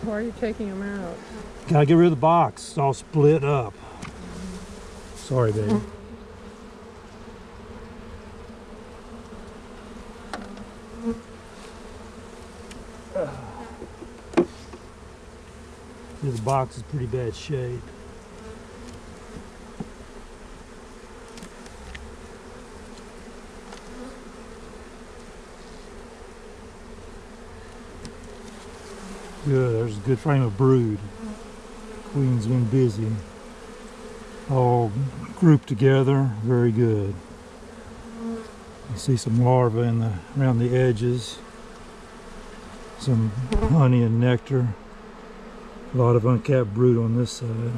Why are you taking them out? Gotta get rid of the box. It's all split up. Sorry, baby. This box is pretty bad shape. Good, there's a good frame of brood. Queen's been busy. All grouped together, very good. You see some larvae around the edges. Some honey and nectar. A lot of uncapped brood on this side.